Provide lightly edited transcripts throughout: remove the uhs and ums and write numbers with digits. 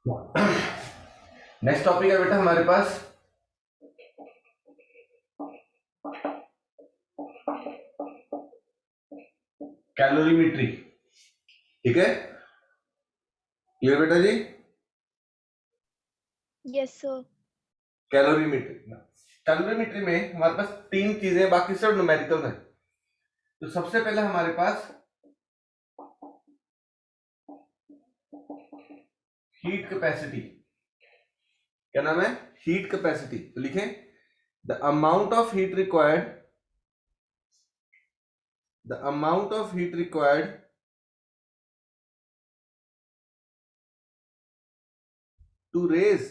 Next topic है बेटा हमारे पास कैलोरीमेट्री। ठीक है, क्लियर बेटा जी? Yes sir. कैलोरीमेट्री में हमारे पास तीन चीजें, बाकी सब न्यूमेरिकल है। तो सबसे पहले हमारे पास हीट कैपेसिटी, क्या नाम है? Heat capacity. तो लिखें the amount of heat required, the amount of heat required to raise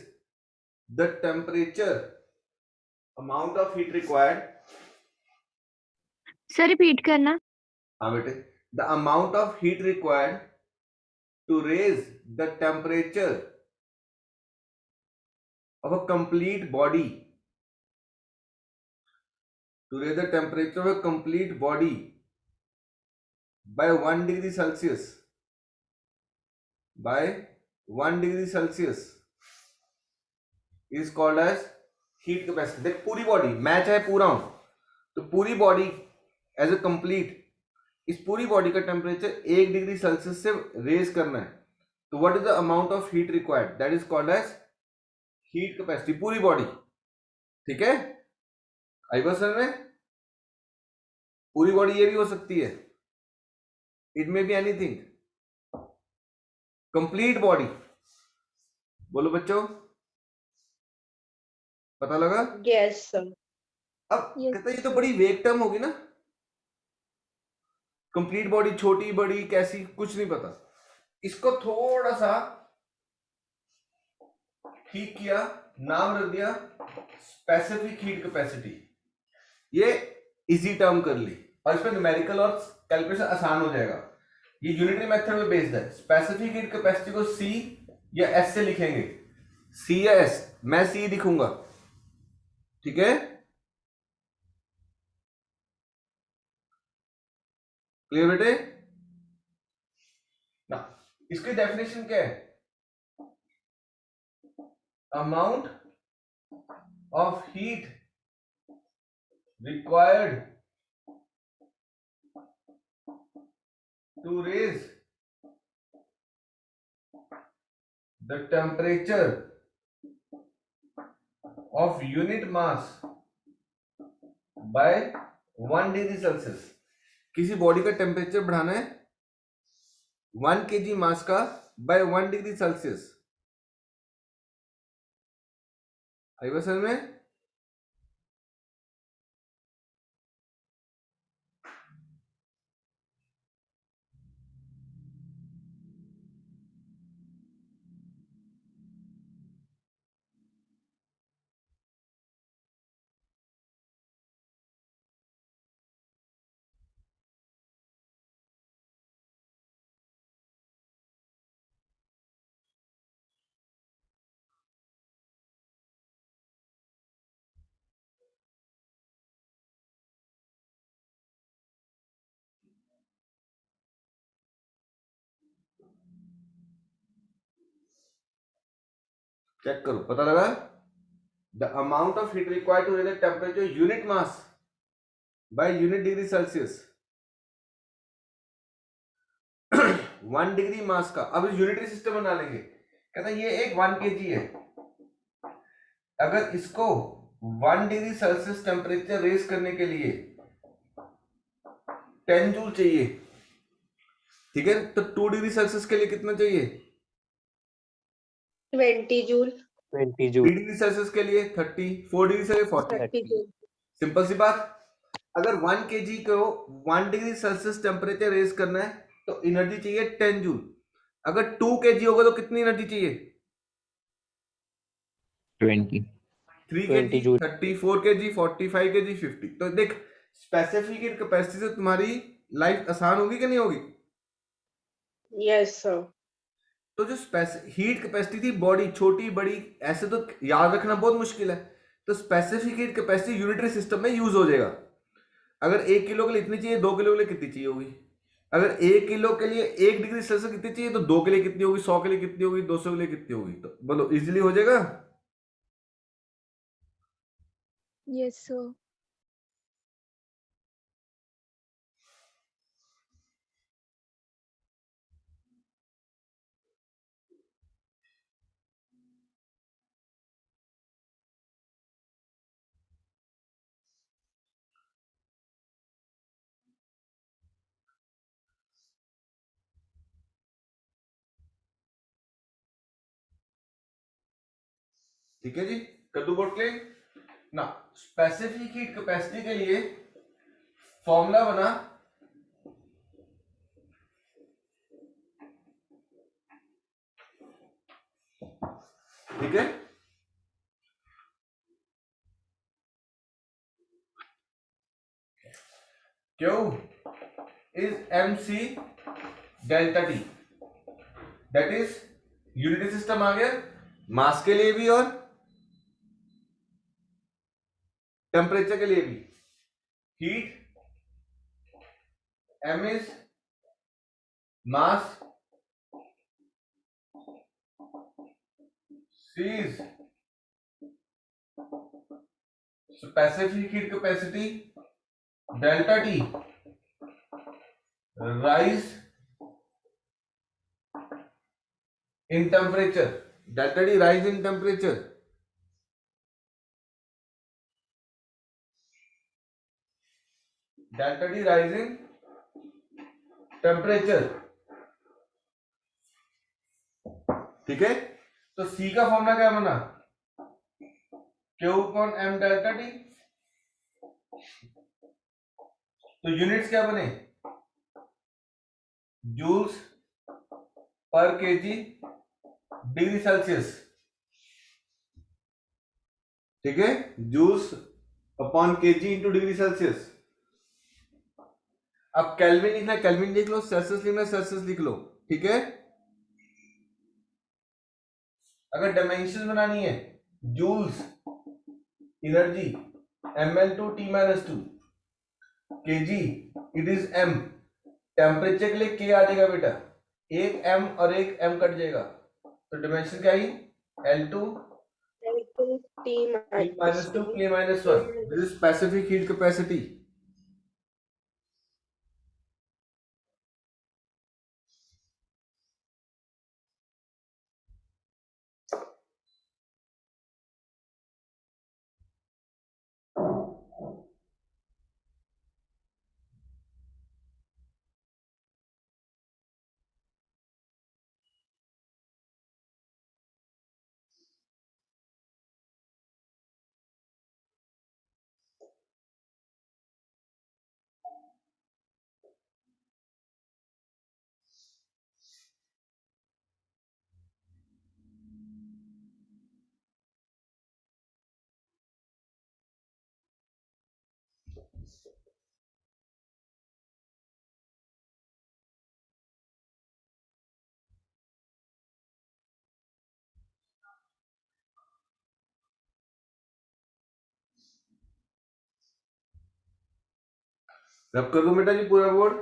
the temperature, amount of heat required. Sir repeat करना। हाँ बेटे, the amount of heat required to raise the temperature of a complete body, to raise the temperature of a complete body by 1 degree Celsius, by 1 degree Celsius is called as heat capacity। देख पूरी body, मैं चाहे पूरा हूं तो पूरी body as a complete, इस पूरी बॉडी का टेम्परेचर 1 डिग्री सेल्सियस से रेज करना है। तो what is the amount of heat required, that is called as heat capacity, पूरी बॉडी। ठीक है, आई बात समझ में? पूरी बॉडी ये भी हो सकती है, it may be anything, complete body. बोलो बच्चों, पता लगा? Yes sir. अब कहता है ये तो बड़ी वेग टर्म होगी ना, कंप्लीट बॉडी, छोटी बड़ी कैसी, कुछ नहीं पता। इसको थोड़ा सा ठीक किया, नाम रख दिया स्पेसिफिक हीट कैपेसिटी। ये इजी टर्म कर ली और इसमें न्यूमेरिकल और कैलकुलेशन आसान हो जाएगा। ये यूनिटरी मेथड में बेस्ड है। स्पेसिफिक हीट कैपेसिटी को सी या एस से लिखेंगे, सी या एस, मैं सी लिखूंगा। ठीक है, क्लियर बेटे? ना इसकी डेफिनेशन क्या है? Amount of heat required to raise the temperature of unit mass by 1 degree Celsius. किसी बॉडी का टेम्परेचर बढ़ाना है 1 kg मास का बाय 1 डिग्री सेल्सियस। आई बात समझ में? चेक करो, पता लगा? The amount of heat required to raise the temperature unit mass by unit degree Celsius. 1 degree mass का, अब इस यूनिटरी सिस्टम बना लेंगे। कहता है ये एक 1 kg है, अगर इसको 1 डिग्री सेल्सियस टेम्परेचर रेज करने के लिए 10 जूल चाहिए। ठीक है, तो 2 डिग्री सेल्सियस के लिए कितना चाहिए? 20 जूल। 20 3 जूल। डिग्री सेल्सियस के लिए 30, 4 डिग्री से 40। 30 जूल। सिंपल सी बात, अगर 1 kg को 1 डिग्री सेल्सियस टेम्परेचर रेज करना है तो एनर्जी चाहिए 10 जूल। अगर 2 kg होगा तो कितनी एनर्जी चाहिए? 20 3 20 kg, जूल। 30, 4 kg, 45 kg, 50। तो देख स्पेसिफिक हीट कैपेसिटी से तुम्हारी लाइफ आसान होगी कि नहीं होगी? Yes sir. तो जो हीट कैपेसिटी थी बॉडी, छोटी बड़ी ऐसे तो याद रखना बहुत मुश्किल है। तो specific heat capacity unitary system में यूज हो जाएगा। अगर 1 किलो के लिए इतनी चाहिए, 2 किलो के लिए कितनी चाहिए होगी? अगर 1 किलो के लिए 1 डिग्री सेल्सियस कितनी चाहिए, तो 2 के लिए कितनी होगी, 100 के लिए कितनी होगी, 200 के लिए कितनी होगी, तो बोलो इजीली हो जाएगा। Yes, sir. ठीक है जी, कद्दू पोटले ना। स्पेसिफिक हीट कैपेसिटी के लिए फॉर्मूला बना, ठीक है। Q is mc delta T, that is unity system आ गया, मास के लिए भी और टेम्परेचर के लिए भी। Heat m is mass, c is specific heat capacity, delta T rise in temperature, delta T rise in temperature, delta T rise in temperature, ठीक है। तो C का फॉर्मूला क्या बना, Q upon m delta T, तो units क्या बने, joules per KG degree Celsius, ठीक है, joules upon KG into degree Celsius. अब केल्विन लिखना है, केल्विन लिख लो, सेल्सियस लिखना है, सेल्सियस लिख लो, ठीक है। अगर डायमेंशन बनानी है, joules energy ml/T-2 kg it is m, temperature के लिए k आ जाएगा बेटा, एक m और एक m कट जाएगा, तो डायमेंशन क्या आई, L2 T-2 K-1, this is specific heat capacity. Rub कर दो बेटा जी पूरा board,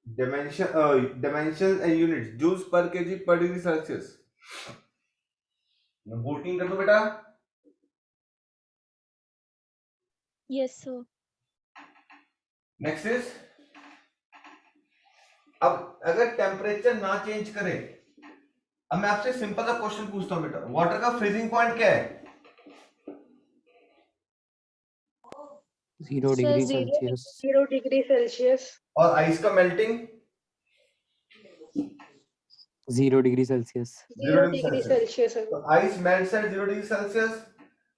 dimension and units, joules per KG per degree Celsius, वोटिंग कर दो बेटा। Yes, sir. नेक्स्ट इज, अब अगर टेम्परेचर ना चेंज करे, अब मैं आपसे सिंपल सा क्वेश्चन पूछता हूं बेटा, वाटर का फ्रीजिंग पॉइंट क्या है, 0 Sir, degree 0 Celsius, 0 degree Celsius. और आइस का melting 0 degree Celsius, 0 degree Celsius. तो ice melts at 0 degree Celsius,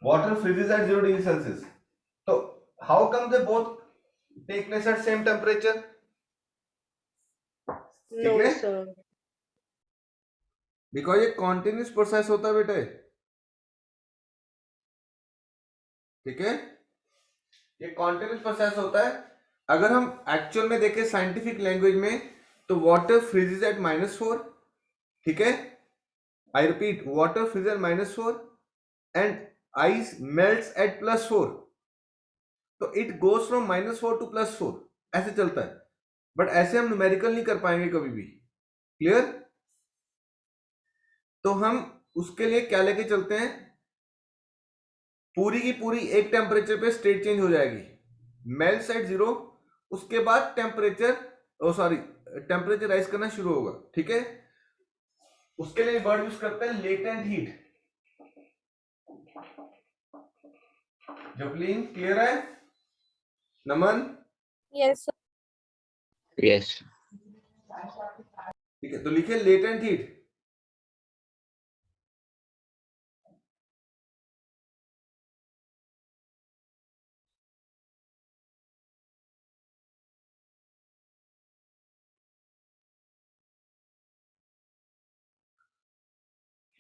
water freezes at 0 degree Celsius, तो how come they both take place at same temperature, No, है? sir. Because ये continuous process होता है बेटे, ठीक है, ये कॉन्टिन्यूस प्रोसेस होता है। अगर हम एक्चुअल में देखें साइंटिफिक लैंग्वेज में, तो वाटर फ्रीजेस एट -4, ठीक है, I repeat, water freezes at -4 and ice melts at +4, तो इट गोज फ्रॉम -4 to +4, ऐसे चलता है। बट ऐसे हम न्यूमेरिकल नहीं कर पाएंगे कभी भी। क्लियर? तो हम उसके लिए क्या लेके चलते हैं, पूरी की पूरी एक टेम्परेचर पे स्टेट चेंज हो जाएगी, मेल्ट एट 0, उसके बाद टेम्परेचर राइज करना शुरू होगा। ठीक है, उसके लिए वर्ड यूज करते हैं लेटेंट हीट। जपलीन क्लियर है? नमन? Yes, sir. Yes. ठीक है, तो लिखिए latent heat.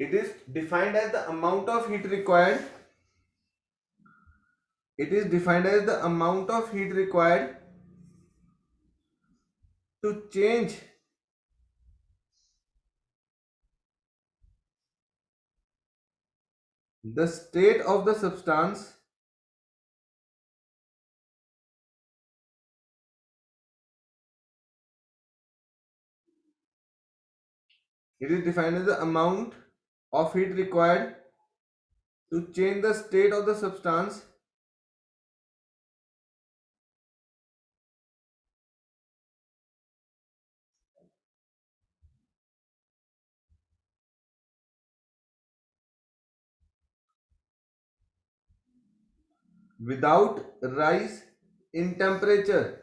It is defined as the amount of heat required. It is defined as the amount of heat required to change the state of the substance it is defined as the amount of heat required to change the state of the substance without rise in temperature.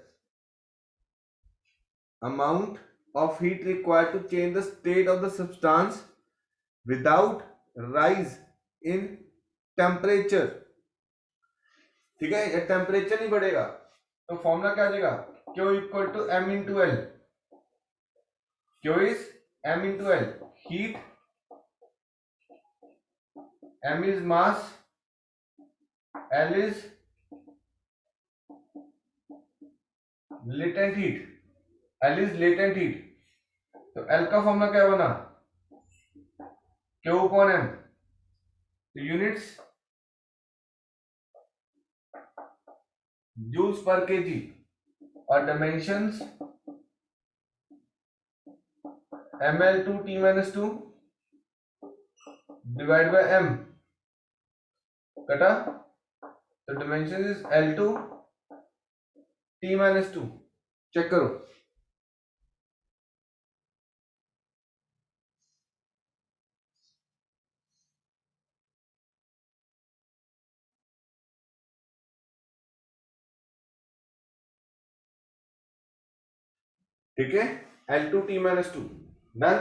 Amount of heat required to change the state of the substance without rise in temperature. ठीक है, ये temperature नहीं बढ़ेगा तो formula क्या आ जाएगा, Q equal to M into L. Q is M into L, heat M is mass, L is latent heat, L is latent heat। तो L का फॉर्मूला क्या बना, Q upon M। तो यूनिट्स जूल्स पर केजी और dimensions ml2T-2 divide by m कटा, तो dimension is L2T-2। Check करो। ठीक है, L2T-2 डन।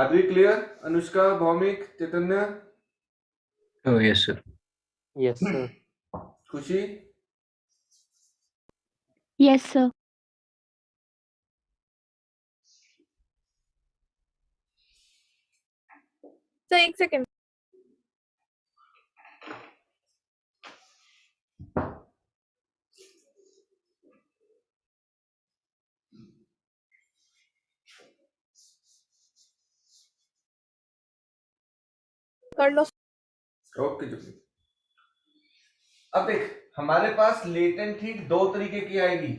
आदि क्लियर? अनुष्का, भौमिक, चैतन्य? Oh, yes, sir. Yes, sir. खुशी? Yes, sir. Sir, एक second. कर लो। ओके जी। अब देख, हमारे पास लेटेंट हीट दो तरीके की आएगी।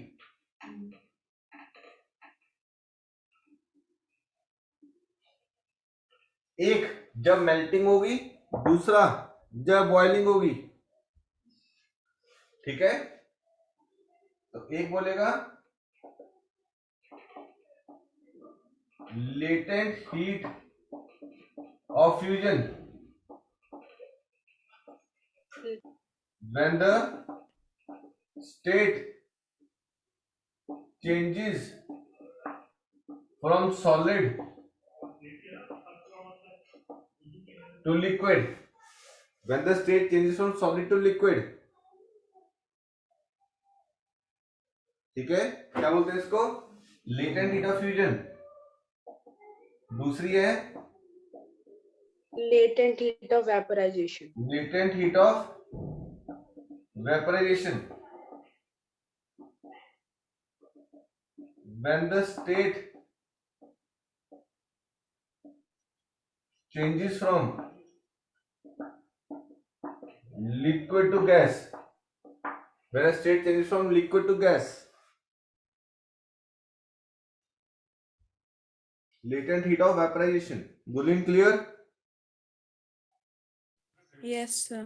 एक जब मेल्टिंग होगी, दूसरा जब बॉइलिंग होगी। ठीक है, तो एक बोलेगा latent heat of fusion when the state changes from solid to liquid, when the state changes from solid to liquid। ठीक है, क्या बोलते हैं इसको, लेटेंट हीट ऑफ फ्यूजन। दूसरी है Latent heat of vaporization. Latent heat of vaporization, when the state changes from liquid to gas, when a state changes from liquid to gas। latent heat of vaporization. Boolean clear? Yes, sir.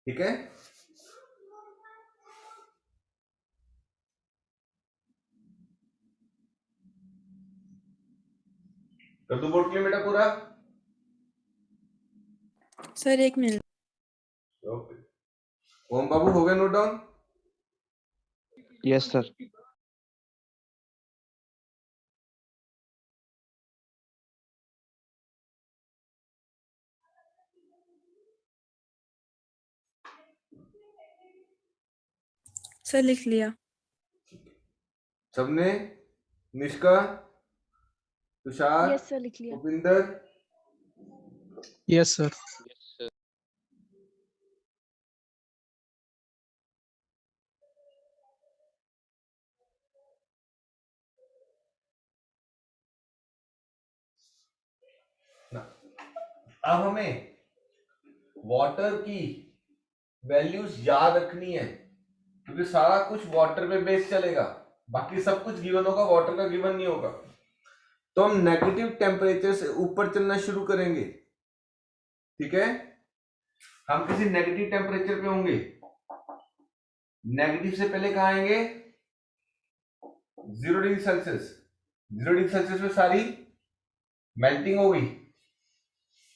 ठीक है. कर दो board clear बेटा पूरा. Sir एक minute. Okay. ओम बाबू हो गया note down? Yes, sir. Sir लिख लिया. सबने? निष्का, तुषार, यस सर लिख लिया. Bhupinder, Yes, sir. अब हमें वाटर की वैल्यूज याद रखनी है क्योंकि सारा कुछ वाटर पे बेस चलेगा, बाकी सब कुछ गिवन होगा, वाटर का गिवन नहीं होगा. तो हम नेगेटिव टेम्परेचर से ऊपर चलना शुरू करेंगे. ठीक है, हम किसी नेगेटिव टेम्परेचर पे होंगे. नेगेटिव से पहले कहां आएंगे? 0 डिग्री सेल्सियस. 0 डिग्री सेल्सियस पे सारी मेल्टिंग हो गई.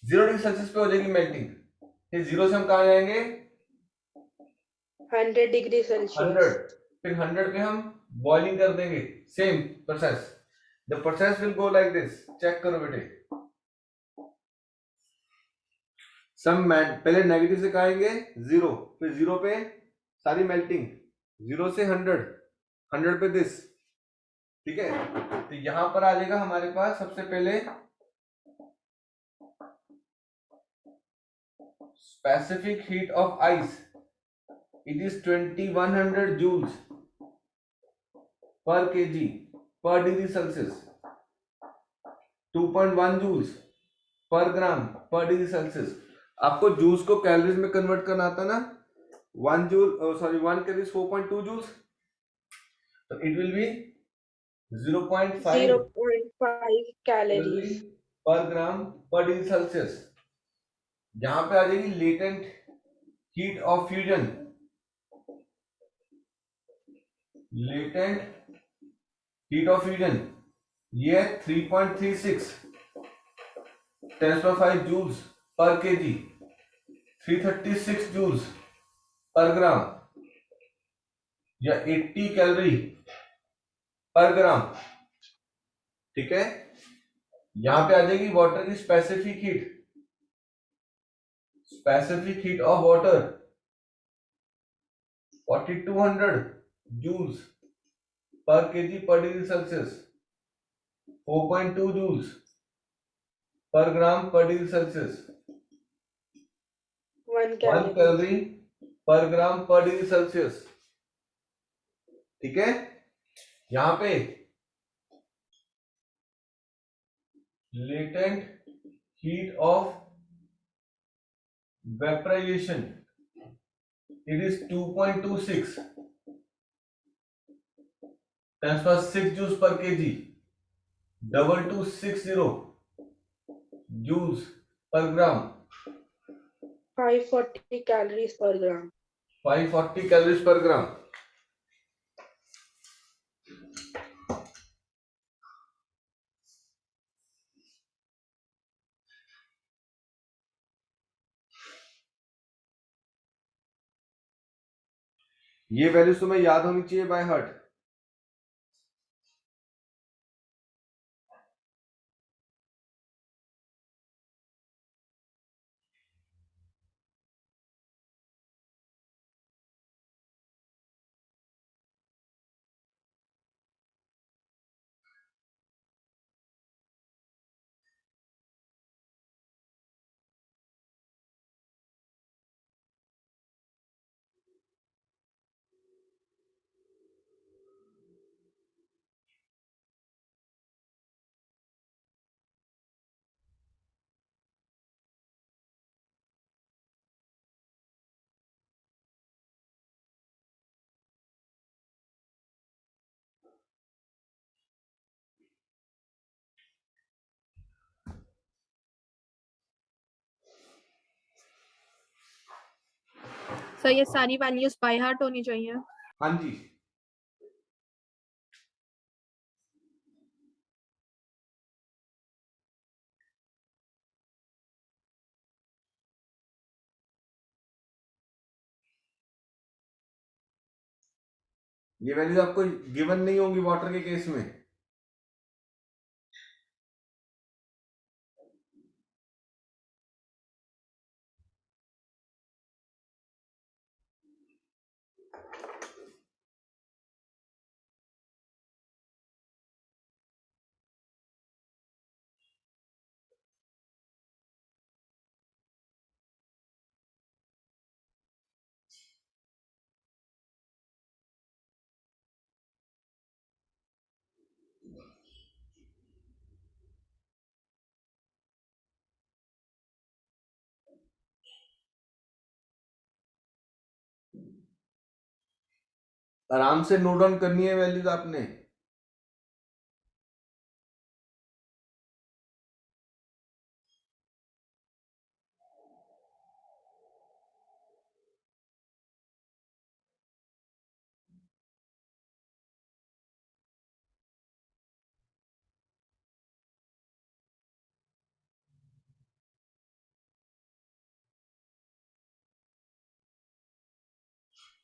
0 डिग्री सेल्सियस पे हो जाएगी मेल्टिंग. फिर 0 से हम कहा जाएंगे? 100 degree Celsius. 100. फिर 100 पे हम बॉइलिंग कर देंगे. Same process. The process will go like this. Check करो बेटे. सम पहले नेगेटिव से कहांगे 0, फिर 0 पे सारी मेल्टिंग, 0 से 100, 100 पे दिस. ठीक है, तो यहां पर आ जाएगा हमारे पास सबसे पहले specific heat of ice. It is 2100 joules per kg per degree Celsius. 2.1 joules per gram per degree Celsius. आपको जूल्स को कैलोरीज में कन्वर्ट करना आता ना. 1 कैलोरी 4.2 joules. तो it will be 0.5 0.5 calories. per gram per degree Celsius. यहां पे आ जाएगी latent heat of fusion. Latent heat of fusion ये 3.36 10⁵ joules per KG, 336 joules per ग्राम या 80 कैलोरी पर ग्राम. ठीक है, यहां पे आ जाएगी वाटर की specific heat. Specific heat of water 4200 joules per KG per degree Celsius, 4.2 joules per gram पर डिग्री सेल्सियस, 1 1 calorie. कैलोरी पर ग्राम पर डिग्री सेल्सियस. ठीक है, यहां पे latent heat of vaporization it is 2.26 10⁶ joules per kg, 2260 joules per gram, 540 calories per gram. 540 calories per gram. ये values तुम्हें याद होनी चाहिए बाय हार्ट. सर ये सारी वैल्यूज बाय हार्ट होनी चाहिए। हाँ जी, ये वैल्यू आपको गिवन नहीं होंगी वाटर के केस में। आराम से नोट डाउन करनी है वैल्यूज आपने।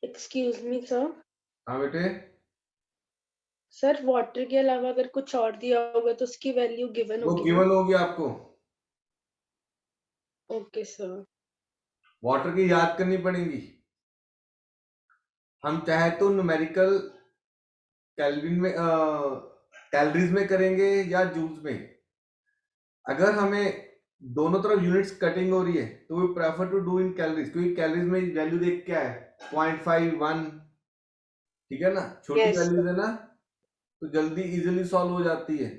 Excuse me sir. हाँ बेटे, सर वाटर के अलावा अगर कुछ और दिया होगा तो उसकी वैल्यू गिवन वो होगी। गिवन होगी आपको। Okay sir. वाटर की याद करनी पड़ेगी। हम चाहे तो न्यूमेरिकल केल्विन में कैलोरीज में करेंगे या जूल्स में। अगर हमें दोनों तरफ यूनिट्स कटिंग हो रही है तो we prefer to do in calories, क्योंकि कैलोरीज में वैल्यू देख क्या है 0.5 1, ठीक है ना, छोटी यस वैल्यूज है ना, तो जल्दी इजीली सॉल्व हो जाती है।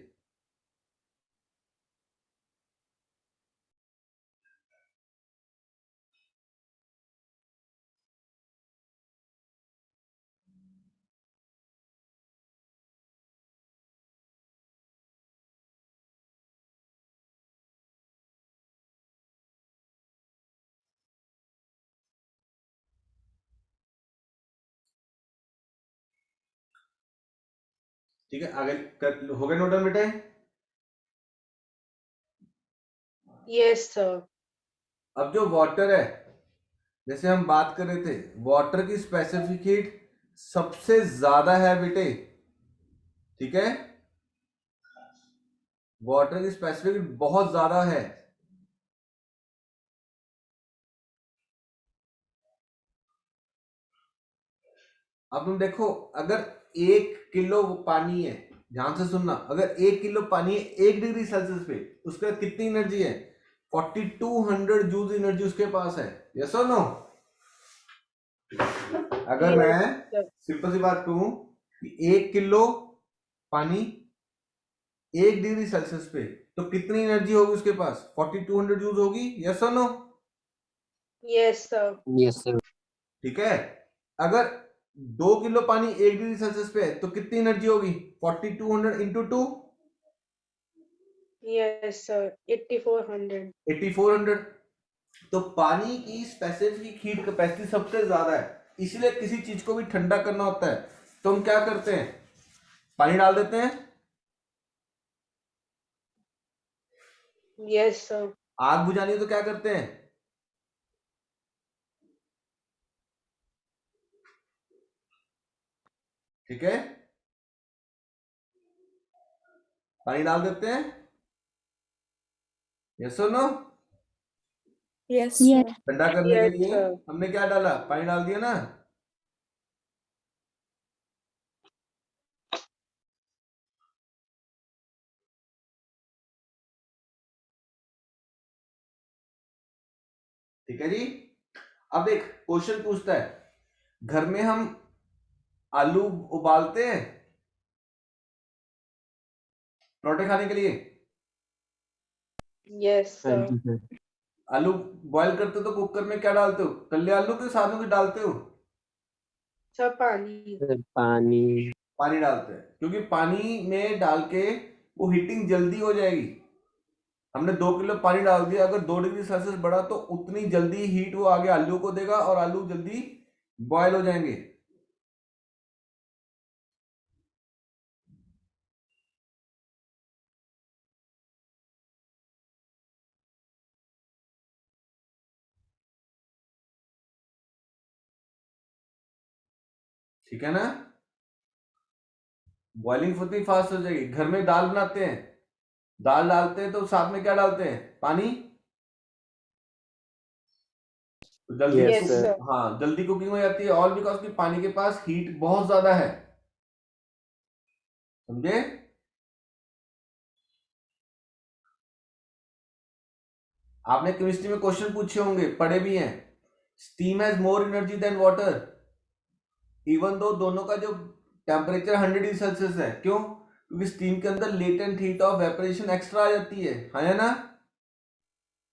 ठीक है, आगे हो गए नोट डाउन बेटे। Yes sir. अब जो वाटर है, जैसे हम बात कर रहे थे, वाटर की स्पेसिफिक हीट सबसे ज्यादा है बेटे, ठीक है, वाटर की स्पेसिफिक हीट बहुत ज्यादा है। अब तुम देखो, अगर 1 किलो पानी है, ध्यान से सुनना, अगर 1 किलो पानी है 1 डिग्री सेल्सियस पे, उसके पास कितनी एनर्जी है? 4200 जूल एनर्जी उसके पास है। यस और नो? अगर मैं सर। सिंपल सी बात कहूं कि 1 किलो पानी 1 डिग्री सेल्सियस पे, तो कितनी एनर्जी होगी उसके पास? 4200 जूल होगी। यस और no? Yes sir. Yes, sir. ठीक है, अगर 2 किलो पानी 1 डिग्री सेल्सियस पे है तो कितनी एनर्जी होगी? 4200 इंटू 2, यस सर। 8400। 8400। तो पानी की स्पेसिफिक हीट कैपेसिटी सबसे ज्यादा है, इसलिए किसी चीज को भी ठंडा करना होता है तो हम क्या करते हैं? पानी डाल देते हैं। Yes sir. आग बुझानी है तो क्या करते हैं? ठीक है, पानी डाल देते हैं। यस और नो? Yes Yes. सर। ठंडा करने के यस लिए सर। हमने क्या डाला? पानी डाल दिया ना। ठीक है जी। अब एक क्वेश्चन पूछता है, घर में हम आलू उबालते हैं परोठे खाने के लिए। यस हाँ सर। जी सर। आलू बॉईल करते हो तो कुकर में क्या डालते हो? कल्ले आलू के साथ में कुछ डालते हो? सर पानी। सर पानी। पानी डालते हैं, क्योंकि पानी में डाल के वो हीटिंग जल्दी हो जाएगी। हमने 2 किलो पानी डाल दिया, अगर 2 डिग्री सेल्सियस बढ़ा तो उतनी जल्दी हीट वो आगे आलू को देगा और आलू जल्दी बॉयल हो जाएंगे। ठीक है ना, बॉइलिंग उतनी फास्ट हो जाएगी। घर में दाल बनाते हैं, दाल डालते हैं तो साथ में क्या डालते हैं, पानी। तो जल्दी Yes, Yes, sir. sir. हाँ, जल्दी कुकिंग हो जाती है, ऑल बिकॉज कि पानी के पास हीट बहुत ज्यादा है। समझे? आपने केमिस्ट्री में क्वेश्चन पूछे होंगे, पढ़े भी हैं। Steam has more energy than water, even दो दोनों का जो टेम्परेचर 100 डिग्री सेल्सियस है। क्यों? क्योंकि स्टीम के अंदर latent heat of vaporisation extra आ जाती है ना?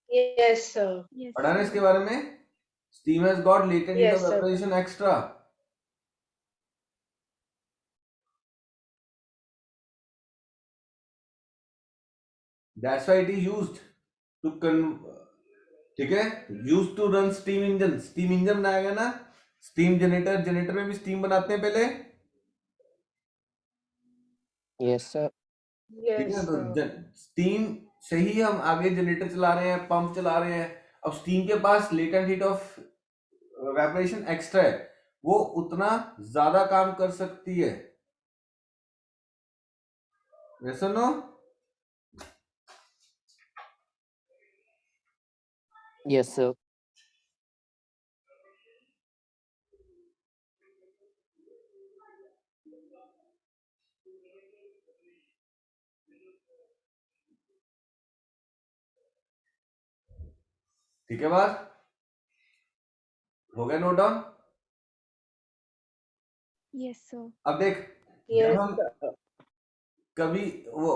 Yes, sir. Yes. पढ़ा ना इसके बारे में? Steam has got latent heat Yes, of sir. Vaporization extra. That's why it is used to ठीक है, used to run steam engine. Steam engine बनाया गया ना, स्टीम जनरेटर, जनरेटर में भी स्टीम बनाते हैं पहले। Yes, sir. ठीक है, Yes, तो sir. स्टीम से ही हम आगे जनरेटर चला रहे हैं, पंप चला रहे हैं। अब स्टीम के पास latent heat of vaporisation extra है, वो उतना ज्यादा काम कर सकती है। वैसे नो? Yes, sir. ठीक है, बात हो गया, नोट डाउन। Yes, sir. अब देख, जब Yes, हम sir. कभी वो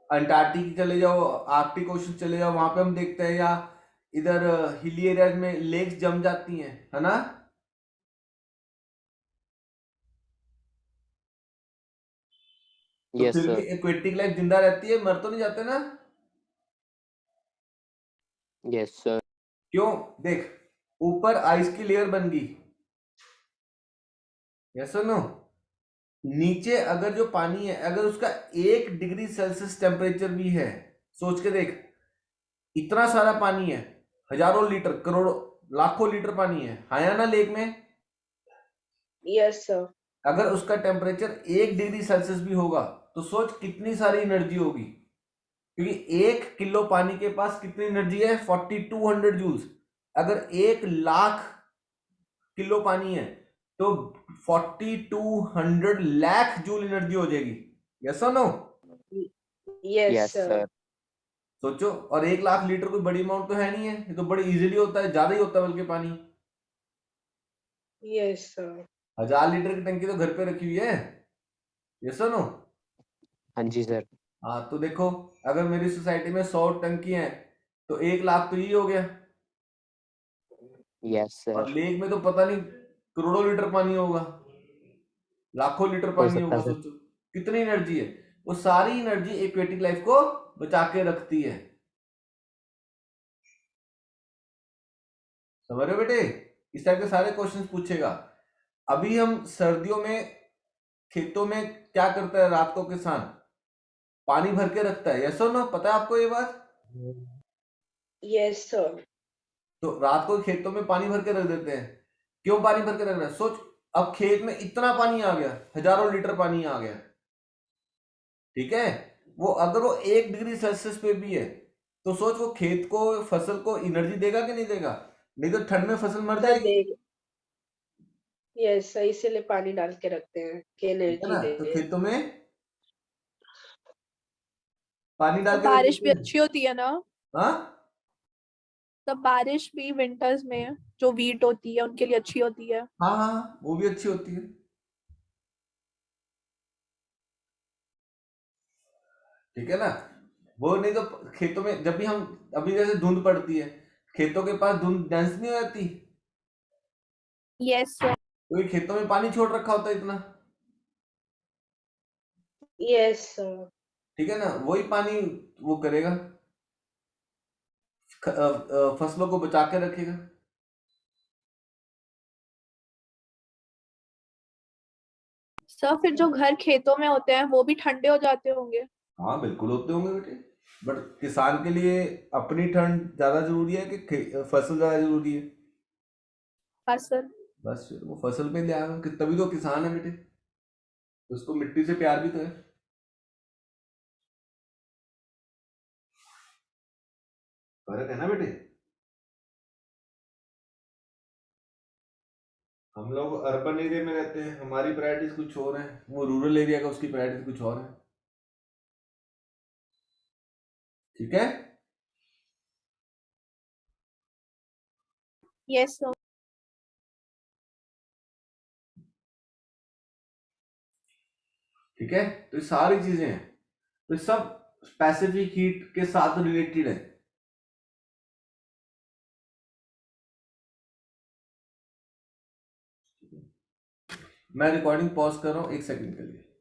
अंटार्कटिक चले जाओ, आर्कटिक ओशन चले जाओ, वहां पे हम देखते हैं, या इधर हिली एरियाज में लेक्स जम जाती हैं, है ना? तो Yes, फिर भी sir. एक्वेटिक लाइफ जिंदा रहती है, मर तो नहीं जाते ना? Yes, sir. क्यों? देख, ऊपर आइस की लेयर बन गई, यस और नो? नीचे अगर जो पानी है, अगर उसका 1 डिग्री सेल्सियस टेम्परेचर भी है, सोच के देख, इतना सारा पानी है, हजारों लीटर, करोड़ों, लाखों लीटर पानी है ना लेक में? Yes, sir. अगर उसका टेम्परेचर 1 डिग्री सेल्सियस भी होगा तो सोच कितनी सारी एनर्जी होगी, क्योंकि 1 किलो पानी के पास कितनी एनर्जी है, 4200 जूल्स। अगर 1 लाख किलो पानी है तो 4200 लाख जूल एनर्जी हो जाएगी, यस और no? Yes, Yes, sir. sir. सोचो, और 1 लाख लीटर कोई बड़ी अमाउंट तो है नहीं है, ये तो बड़ी इजीली होता है, ज्यादा ही होता है बल्कि पानी। Yes, sir. 1000 लीटर की टंकी तो घर पे रखी हुई है, यस और नो? हाँ जी सर. हाँ, तो देखो, अगर मेरी सोसाइटी में 100 टंकी हैं तो 1 लाख तो यही हो गया, Yes, sir. और लेक में तो पता नहीं करोड़ों लीटर पानी होगा, लाखों लीटर हो पानी सकता होगा। है सर. सोचो कितनी एनर्जी है, वो सारी एनर्जी एक्वेटिक लाइफ को बचा के रखती है। समझ रहे हो बेटे? इस टाइप के सारे क्वेश्चंस पूछेगा। अभी हम सर्दियों में खेतों में क्या करता है रात को किसान, पानी भर के रखता है, यस और नो? पता है आपको ये बात? Yes, sir. तो रात को खेतों में पानी भर के रख देते हैं। क्यों पानी भर के रख रहे हैं? सोच, अब खेत में इतना पानी आ गया, हजारों लीटर पानी आ गया, ठीक है, वो अगर वो 1 डिग्री सेल्सियस पे भी है तो सोच, वो खेत को, फसल को एनर्जी देगा कि नहीं देगा? नहीं तो ठंड में फसल मर Sir, जाएगी, yes, sir. इसीलिए पानी डाल के रखते हैं कि ठीक है एनर्जी ना? दे. तो खेतों में पानी तो डाल के रख बारिश देते भी हैं। अच्छी होती है ना? हाँ, तब बारिश भी विंटर्स में जो वीट होती है उनके लिए अच्छी होती है। हाँ, हाँ, वो भी अच्छी होती है, ठीक है ना? वो नहीं तो खेतों में जब भी हम, अभी जैसे धुंध पड़ती है, खेतों के पास धुंध डेंस नहीं हो जाती, यस सर। क्योंकि खेतों में पानी छोड़ रखा होता है इतना, Yes, sir. ठीक है ना? वही पानी वो करेगा, फसलों को बचा के रखेगा। सर फिर जो घर खेतों में होते हैं वो भी ठंडे हो जाते होंगे। हाँ बिल्कुल होते होंगे बेटे, बट किसान के लिए अपनी ठंड ज्यादा जरूरी है कि फसल ज्यादा जरूरी है? हाँ सर। बस फिर वो फसल पे ध्यान, तभी तो किसान है बेटे, उसको मिट्टी से प्यार भी तो है। फर्क है ना बेटे। हम लोग अर्बन एरिया में रहते हैं, हमारी प्रायोरिटीज कुछ और है, वो रूरल एरिया का उसकी प्रायोरिटीज कुछ और है। ठीक है। Yes sir. ठीक है, तो ये सारी चीजें हैं, तो ये सब स्पेसिफिक हीट के साथ रिलेटेड है। मैं रिकॉर्डिंग पॉज कर रहा हूं 1 सेकंड के लिए।